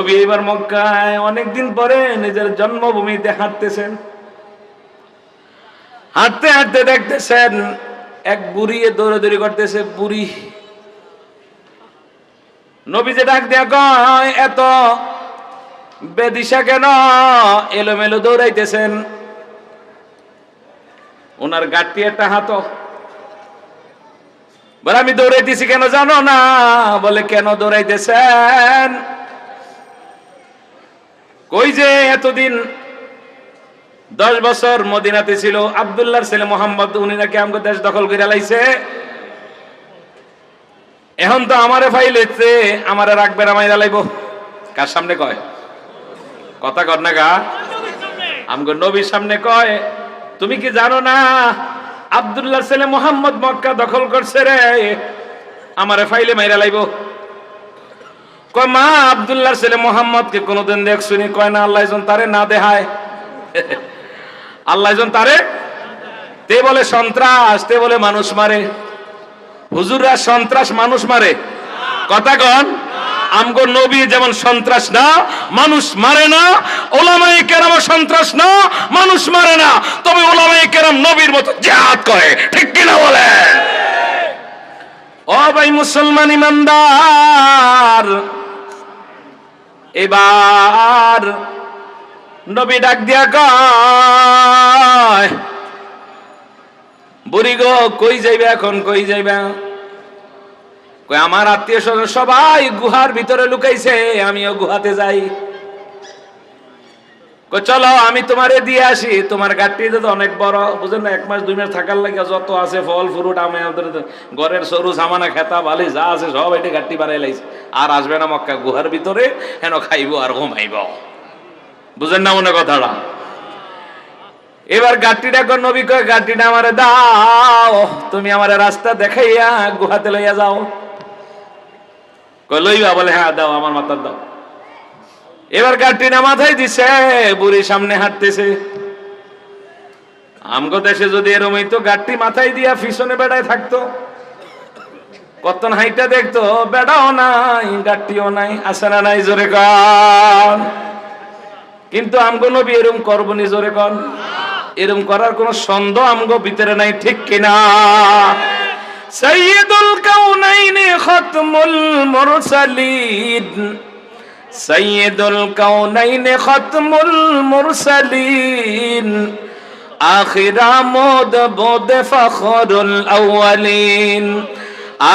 নবী এবার মক্কায় অনেকদিন পরে নিজের জন্মভূমিতে হাঁটতেছেন। হাঁটতে হাঁটতে দেখতেছেন এক বুড়ি দৌড়াদৌড়ি করতেছে। বুড়ি নবী যে ডাক দেয়া কয়, এত বেদিশা কেন, এলোমেলো দৌড়াইতেছেন? ওনার গাঁটটি একটা হাত। বলে আমি দৌড়াইতেছি কেন জানো না? বলে কেন দৌড়াইতেছেন? কই যে এতদিন 10 বছর মদিনাতে ছিল আব্দুল্লাহর ছেলে মোহাম্মদ, উনি নাকি আমাকে দেশ দখল করে লাইছে। এখন তো আমারে ফাইলেছে, আমারে রাখবে না, মাইরা লাইব। কার সামনে কয়? কথা কর না গা, আমগো নবীর সামনে কয়। তুমি কি জানো না আব্দুল্লাহর ছেলে মোহাম্মদ মক্কা দখল করছে রে, আমারে ফাইলে মাইরা লাইব। কয় মা আব্দুল্লাহর ছেলে মোহাম্মদকে কোনোদিন দেখছুনি? কয় না, আল্লাহ জন তারে না দেহায়। আল্লাহ জন তারে, তে বলে সন্ত্রাস, তে বলে মানুষ মারে। হুজুররা সন্ত্রাস মানুষ মারে? কথা কন। আমগো নবী যেমন সন্ত্রাস না, মানুষ মারে না, ওলামায়ে কেরাম সন্ত্রাস না, মানুষ মারে না, তবে ওলামায়ে কেরাম নবীর মতো জিহাদ করে। ঠিক কিনা বলেন? ও ভাই মুসলমান ইমানদার, এবার নবী ডাক দিয়া কয়, বুড়ি গো কই যাইবে এখন, কই যাইবা? কই আমার আত্মীয় স্বজন সবাই গুহার ভিতরে লুকাইছে, আমিও গুহাতে যাই। কই চলো আমি তোমারে দিয়ে আসি। তোমার গাড়ি তো অনেক বড়, বুঝেন না, 1 মাস 2 মাস থাকার লাগে যত আছে ফল ফ্রুট, আমি ঘরের সরু সামানা খেতা বালি যা আছে সব এটা গাড়ি বানাই লাইছে। আর আসবে না মক্কা গুহার ভিতরে, হেন খাইবো আর ঘুমাইব। বুঝেন না মনে কথাটা? এবার গাড়িটা কোন নবী কয়, গাড়িটা আমারে দাও, তুমি আমারে রাস্তা দেখাইয়া গুহাতে লইয়া যাও। কই লইবা? বলে হ্যাঁ দাও, আমার মাথার দাও। এবার গাড়িটা মাথায় দিছে, বুড়ি সামনে হাঁটতেছে। আমগো দেশে যদি এরম হইতো, গাড়ি মাথায় দিয়া পিছনে বেড়ায় থাকতো, কত হাইটা দেখতো, বেড়াও নাই গাড়িও নাই, আসে না নাই? জোরে কন। কিন্তু আমগো নবী এরম করবনি, জোরে কন। এরম করার কোন সন্দেহ আমগো ভিতরে নাই। ঠিক কিনা? সাইয়্যিদুল কাউনাইনি খাতমুল মুরসালিন, সাইয়্যিদুল কাউনাইনি খাতমুল মুরসালিন, আখির আমদ বোদে ফখরুল আউয়ালিন,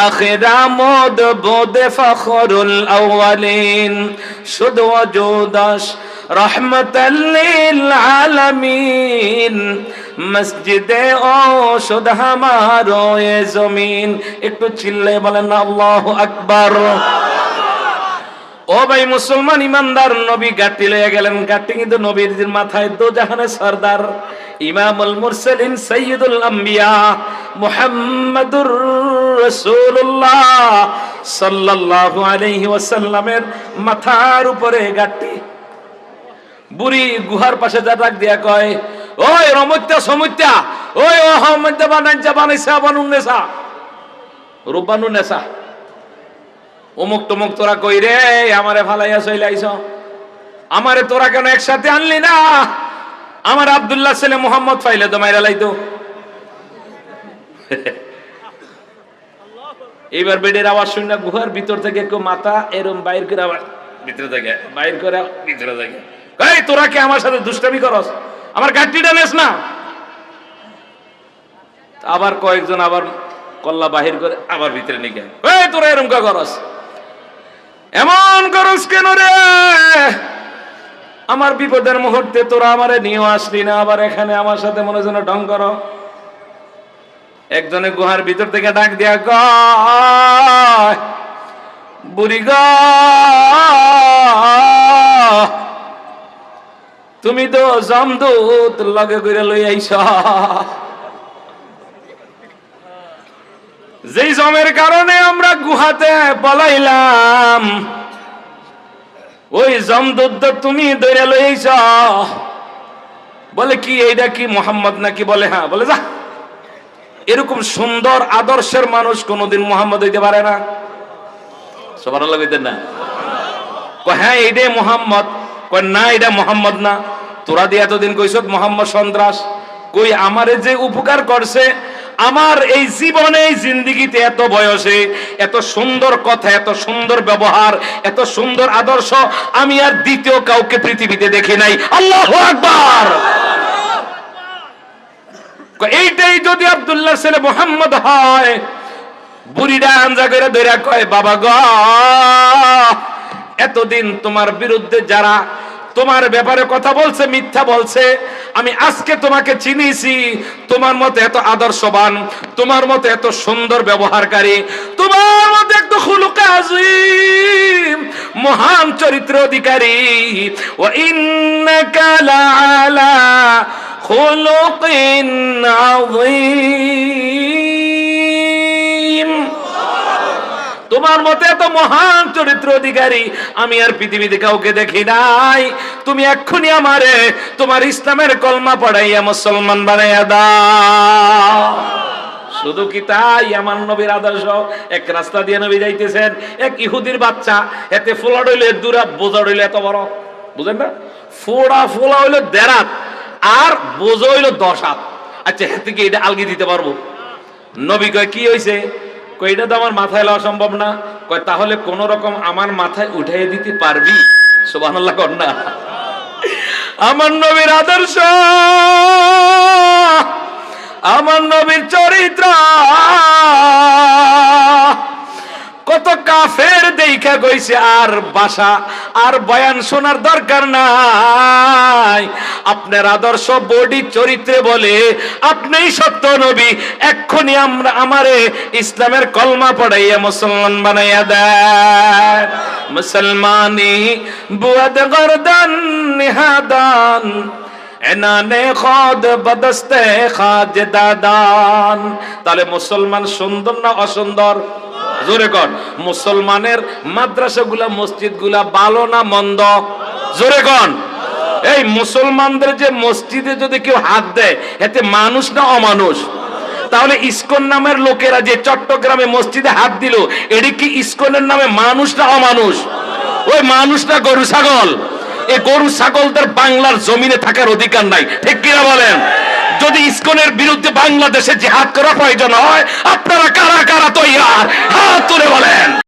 আখির আমদ বোদে ফখরুল আউয়ালিন, শুধু ওজুদাস রহমতাল লিল আলামিন, মসজিদে ও শুধু হামারো এ জমিন। একটু চিল্লে বলেন আল্লাহু আকবার। ও ভাই মুসলমান ইমানদার, নবী গাড়ি লইয়া গেলেন। গাড়ি কিন্তু নবীর মাথায় দো জাহানের সরদার ইমামুল মুরসালিন সাইয়্যিদুল আম্বিয়া মুহাম্মাদুর রাসূলুল্লাহ সাল্লাল্লাহু আলাইহি ওয়াসাল্লামের মাথার উপরে গাড়ি। বুড়ি গুহার পাশে যা ডাক দিয়া কয়, ওই রমত্যা সমত্যা, ওই অহমদ্য বানাইছা বানাইছা বানুনেসা রূপানুনেসা, অমুক তমুক তোরা কই রে, আমারে ফালাইয়া চলে আইছ, আমারে তোরা কেন একসাথে আনলি না? আমার আব্দুল্লাহ ছেলে মোহাম্মদ ফাইলে তো মাইরা লাইতো। এইবার বেডের আওয়াজ শুনে গুহার ভিতর থেকে কেউ মাথা এরম বাইর করে, আবার ভিতরে থেকে বাইর করে ভিতরে থেকে, এই তোরা কি আমার সাথে দুষ্টামি করস? আমার গাড়িটা নেস না? আবার কয়েকজন আবার কল্লা বাহির করে আবার ভিতরে নিয়ে গেল, এই তোরা এরম কা করস, এমন করস কেন রে? আমার বিপদের মুহূর্তে তোরা আমারে নিয়েও আসলি না, আবার এখানে আমার সাথে মনে যেন ঢং করো। একজনে গুহার ভিতর থেকে ডাক দিয়া কয়, বুড়ি গো তুমি তো যমদূত লগে করে লই আইছ, যেই জমের কারণে আমরা গুহাতে পলাইলাম, ওই যমদূত তুমি ধরে লই আইছ। বলে কি এইটা কি মোহাম্মদ নাকি? বলে হ্যাঁ। বলে যা, এরকম সুন্দর আদর্শের মানুষ কোনোদিন মোহাম্মদ হইতে পারে না। সুবহানাল্লাহ কইতেন না? কয় হ্যাঁ এইটাই মোহাম্মদ। কয় না এটা মোহাম্মদ না, তোরা দিয়ে এতদিন কইছ মোহাম্মদ সন্ত্রাস। কই আমারে যে উপকার করছে, আমার এই জীবনে এই জিন্দেগিতে এত বয়সে এত সুন্দর কথা, এত সুন্দর ব্যবহার, এত সুন্দর আদর্শ আমি আর দ্বিতীয় কাউকে পৃথিবীতে দেখি নাই। আল্লাহু আকবার। এইটাই যদি আব্দুল্লাহর ছেলে মোহাম্মদ হয়, বুড়িটা আঞ্জা করে ধরে কয় বাবা গো, এতদিন তোমার বিরুদ্ধে যারা তোমার ব্যাপারে কথা বলছে, মিথ্যা বলছে, আমি আজকে তোমাকে চিনিছি। তোমার মতো এত আদর্শবান, তোমার মতো এত সুন্দর ব্যবহারকারী, তোমার মতো এত খুলুকে আযীম, মহান চরিত্র অধিকারী, ওয়া ইন্নাকা লাআলা খুলুকিন আযীম। তোমার মতে এত মহান চরিত্র অধিকারী আমি আর পৃথিবীতে কাউকে দেখি নাই। তুমি এক্ষুনি আমারে তোমার ইসলামের কলমা পড়াইয়া মুসলমান বানাইয়া দাও। শুধু কি তাই? আমার নবীর আদর্শ। এক রাস্তা দিয়ে নবী যাইতেছেন, এক ইহুদির বাচ্চা, এতে ফোলা হইলে দুরা, বোঝা হইলে এত বড়, বুঝেন না? ফোলা হইলো 1.5 হাত আর বোঝা হইলো 10 হাত। আচ্ছা, হেতে কি এটা আলগি দিতে পারবো? নবী কয় কি হয়েছে? কই এটা তো আমার মাথায় লওয়া সম্ভব না। কয় তাহলে কোন রকম আমার মাথায় উঠাই দিতে পারবি? সুবহানাল্লাহ কর না। আমার নবীর আদর্শ, আমার নবীর চরিত্র কত কাফের দেখা কইছে আর ভাষা আর বয়ান শোনার দরকার নাই। আপনার আদর্শ বডি চরিত্রে বলে আপনিই সত্য নবী। এক্ষুনি আমরা আমারে ইসলামের কলমা পড়াইয়া মুসলমান বানাইয়া দেন। মুসলমানি বুয়াদ গরদান নিহাদান, এনানে খোদ বদস্তে খাজদাদান। তাহলে মুসলমান সুন্দর না অসুন্দর? জোরে কর। মুসলমানের মাদ্রাসাগুলা মসজিদগুলা ভালো না মন্দ? জোরে কর। এই মুসলমানদের যে মসজিদে যদি কেউ হাত দেয়, এতে মানুষ না অমানুষ? তাহলে ইসকন নামের লোকেরা যে চট্টগ্রামে মসজিদে হাত দিল, এটি কি ইসকনের নামে মানুষ না অমানুষ? ওই মানুষ না গরু ছাগল? এই গরু ছাগলদের বাংলার জমিনে থাকার অধিকার নাই, ঠিক কিনা বলেন? যদি ইসকনের বিরুদ্ধে বাংলাদেশে জিহাদ করা প্রয়োজন হয়, আপনারা কারা কারা তৈয়ার? হাত তুলে বলেন।